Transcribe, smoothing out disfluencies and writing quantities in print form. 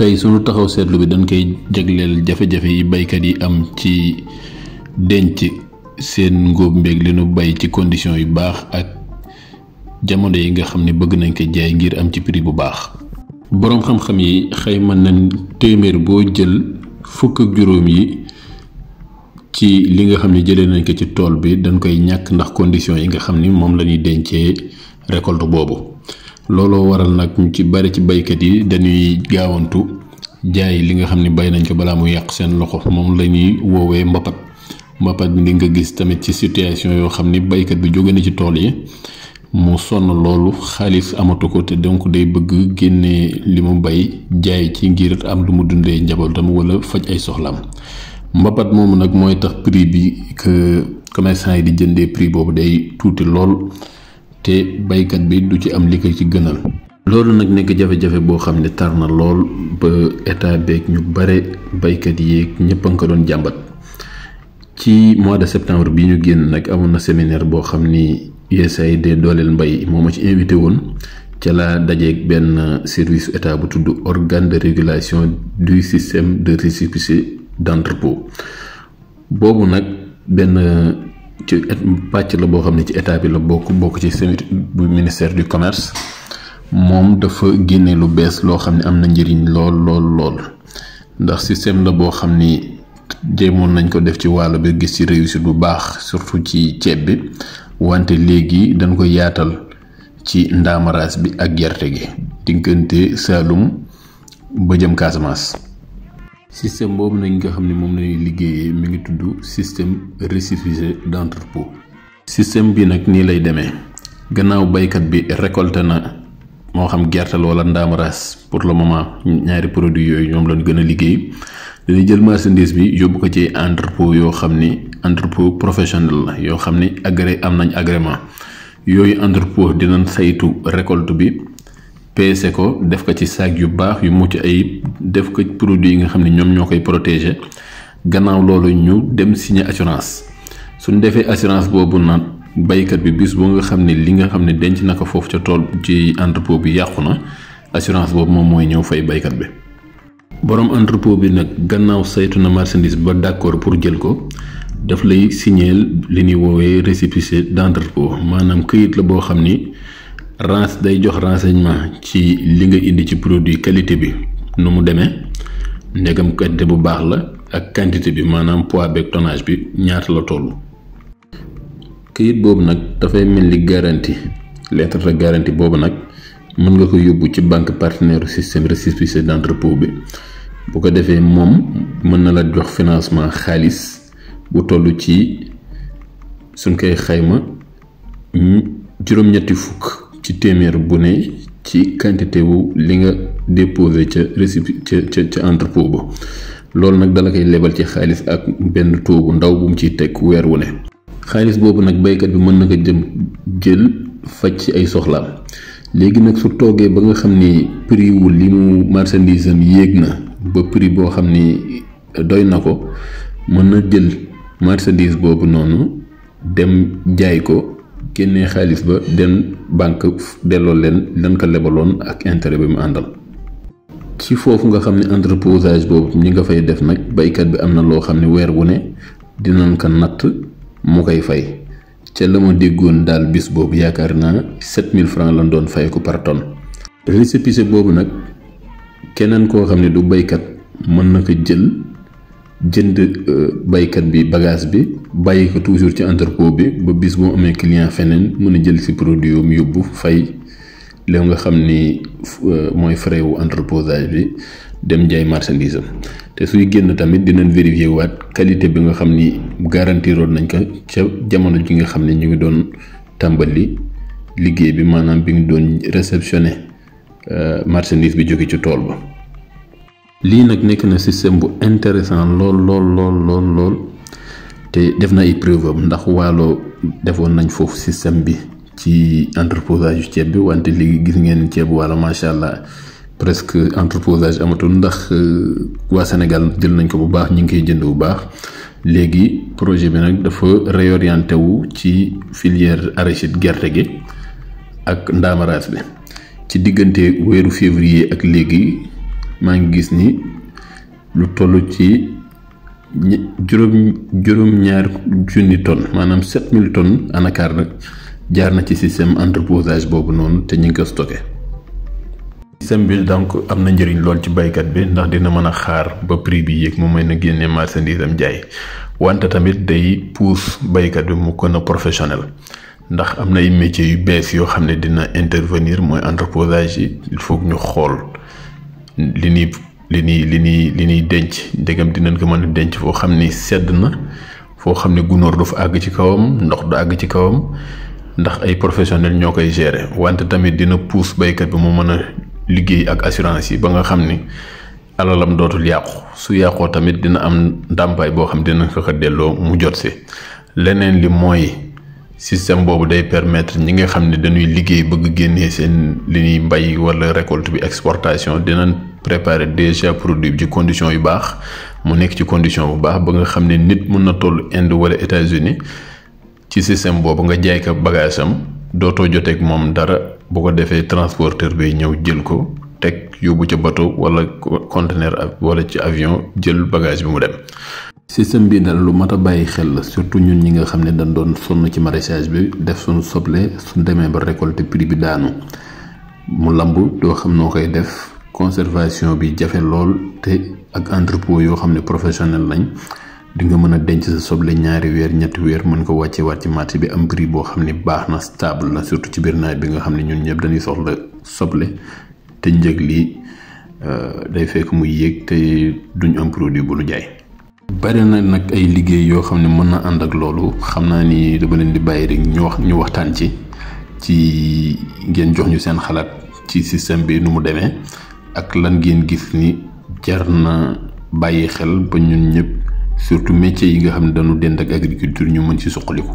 tey sunu taxaw seetlu bi dañ koy jagleel jafe-jafe yi baykat yi am ci denc seen ngóob mbéeg li nu bay ci condition yu baax ak jamono yi nga xam ne bëgg nañ ko jaay ngir am ci prix bu baax. boroom xam-xam yi xayma nañ téeméer boo jël fukk ak juróom yi ci li nga xam ne jëlee nañ ko ci tool bi dañ koy ñàkk ndax condition yi nga xam ni moom la ñuy dencee récolte boobu. looloo waral nag ñu ci bari ci baykat yi dañuy gaawantu jaay li nga xam ne bay nañ ko balaa mu yàq seen loxo moom la ñuy woowee mbapat bi li nga gis tamit ci situation yoo xam ni baykat bi jóge na ci tool yi mu sonn loolu xaalis amatu ko te donc day bëgg génne li mu bay jaay ci ngir am lu mu dundee njabootam wala faj ay soxlaam. mbapat moomu nag mooy tax prix bi que commerçant yi di jëndee prix boobu day tuuti lool te baykat bi du ci am li ko ci gënal. loolu nag nekk jafe-jafe boo xam ne tar na lool ba état beeg ñu bare baykat yeeg ñëpp a nga ko doon jàmbat. ci mois de septembre bi ñu génn nag amoon na séminaire boo xam ni USAID dooleel mbay moo ma ci invité woon ca la dajeeg benn service état bu tudd organe de régulation du système de récépissé d'entrepôt boobu nag benn ci pàcc la boo xam ne ci état bi la bokk ci bu ministère du commerce moom dafa génne lu bees loo xam ne am na njëriñ lool ndax système la boo xam ni jéemoon nañ ko def ci wàll bi gis ci réussite bu baax surtout ci ceeb bi wante léegi dañ ko yaatal ci ndaamaraas bi ak gerte gi diggante Saloum ba jëm Casamance. système boobu nañ nga xam ne moom lañuy liggéeyee mi ngi tudd système récépissé d'entrepôt. système bi nag nii lay demee gannaaw baykat bi récolté na moo xam gerte la wala ndaamaraas pour le moment ñaari produits yooyu ñoom lañ gën a liggéey dañuy jël marchandise bi yóbbu ko ci entrepôt yoo xam ni entrepôt professionnel la yoo xam ni am nañ agrément yooyu entrepôt dinañ saytu récolte bi peese ko def ko ci sac yu baax yu mucc ayib def ko produit yi nga xam ne ñoom ñoo koy protéger gannaaw loolu ñu dem signer assurance suñ defee assurance boobu nag baykat bi bis boo nga xam ne li nga xam ne denc na ko foofu ca tool ci entrepôt bi yàqu na assurance boobu moom mooy ñëw fay baykat bi. borom entrepôt bi nag gannaaw saytu na marchandise ba d'accord pour jël ko daf lay signer li ñuy woowee récépissé d'entrepôt maanaam këyit la boo xam ni day jox renseignement ci li nga indi ci produit qualité bi nu mu demee ndegam qualité bu baax la ak quantité bi maanaam poids beeg tonnage bi ñaata la toll. këyit boobu nag dafay mel ni garantie lettre de garantie boobu nag mën nga ko yóbbu ci banque partenaire système récépissé d'entrepôt bi bu ko defee moom mën na la jox financement xaalis bu toll ci suñ koy xayma juróom-ñetti fukk ci téeméer bu ne ci quantité wu li nga déposé ca ca entrepôt ba loolu nag dala koy lebal ci xaalis ak benn taux bu ndaw bu mu ciy teg weer wu ne. xaalis boobu nag baykat bi mën na ko jël faj ci ay soxlaam léegi nag su toogee ba nga xam ni prix wu li mu marchandise am yéeg na ba prix boo xam ni doy na ko mën na jël marchandise boobu noonu dem jaay ko génnee xaalis ba dem banque delloo leen lan ko lebaloon ak intérêt bi mu àndal. ci foofu nga xam ne entreposage boobu ñi nga fay def nag baykat bi am na loo xam ne weer wu ne dinañ ko natt mu koy fay ca la ma déggoon daal bis boobu yaakaar naa 7000 francs lañ doon fay ko par tonne. récépissé boobu nag keneen koo xam ne du baykat mën na ko jënd baykat bi bagage bi bàyyi ko toujours ci entrepôt bi ba bis boo amee client feneen mën a jël ci produit am yóbbu fay li nga xam ni mooy frais wu entreposage bi dem jaay marchandise am te suy génn tamit dinañ vérifier waat qualité bi nga xam ni garantiroon nañ ko ca jamono ji nga xam ne ñu ngi doon tàmbali liggéey bi maanaam bi ngi doon réceptionné marchandise bi jóge ci tool ba. lii nag nekk na système bu intéressant lool te def na ay preuve am ndax Waalo defoon nañ foofu système bi ci entreposage yu ceeb bi wante léegi gis ngeen ceeb Waalo macha allah presque entreposage amatul ndax waa Sénégal jël nañ ko bu baax ñu ngi koy jënd bu baax léegi projet bi nag dafa réorienté wu ci filière arachide gerte gi ak ndaamaraas bi ci diggante weeru février ak léegi maa ngi gis ni lu toll ci juróom-ñaar junni tonnes maanaam 7000 tonnes anacarde jaar na ci système entreposage boobu noonu te ñu ngi ko stocké. système bi donc am na njëriñ lool ci baykat bi ndax dina mën a xaar ba prix bi yéeg mu mën a génne marchandise am jaay wante tamit day pousse baykat bi mu gën a professionnel ndax am na ay métiers yu bees yoo xam ne dina intervenir mooy entreposage yi il faut ñu xool li ñuy denc ndegam dinañ ko mën a denc foo xam ni sedd na foo xam ne gunóor du fa àgg ci kawam ndox du àgg ci kawam ndax ay professionnels ñoo koy gérer wante tamit dina pousse baykat bi mu mën a liggéey ak assurance yi ba nga xam ni alalam dootul yàqu su yàqoo tamit dina am ndàmpaay boo xam dina ko delloo mu jot si leneen li mooy système boobu day permettre ñi nga xam ne dañuy liggéey bëgg génnee seen li ñuy mbay wala récolte bi exportation dinañ préparer déjà produit bi ci condition yu baax mu nekk ci condition bu baax ba nga xam ne nit mën na toll Inde wala États-Unis ci système boobu nga jaay ko bagage am dootoo joteeg moom dara bu ko defee transporteur bi ñëw jël ko teg yóbbu ca bateau wala conteneur wala ci avion jël bagage bi mu dem. système bi dal lu mat a bàyyi xel la surtout ñun ñi nga xam ne dañ doon sonn ci maraîchage bi def suñu soble suñ demee ba récolter prix bi daanu mu lamb doo xam noo koy def conservation bi jafe lool te ak entrepôt yoo xam ne professionnel lañ di nga mën a denc sa soble 2 weer 3 weer mën ko wàcce waat ci marché bi am prix boo xam ne baax na stable na surtout ci biir nawet bi nga xam ne ñun ñëpp dañuy soxla soble te njëg lii day fekk muy yéeg te duñ am produit bu lu jaay. bari na nag ay liggéey yoo xam ne mën na ànd ak loolu xam naa ni dama leen di bàyyi rek ñu waxtaan ci ngeen jox ñu seen xalaat ci système bi nu mu demee ak lan ngeen gis ni jar na bàyyi xel ba ñun ñëpp surtout métier yi nga xam ne dañu dend ak agriculture ñu mën ci suqaliku.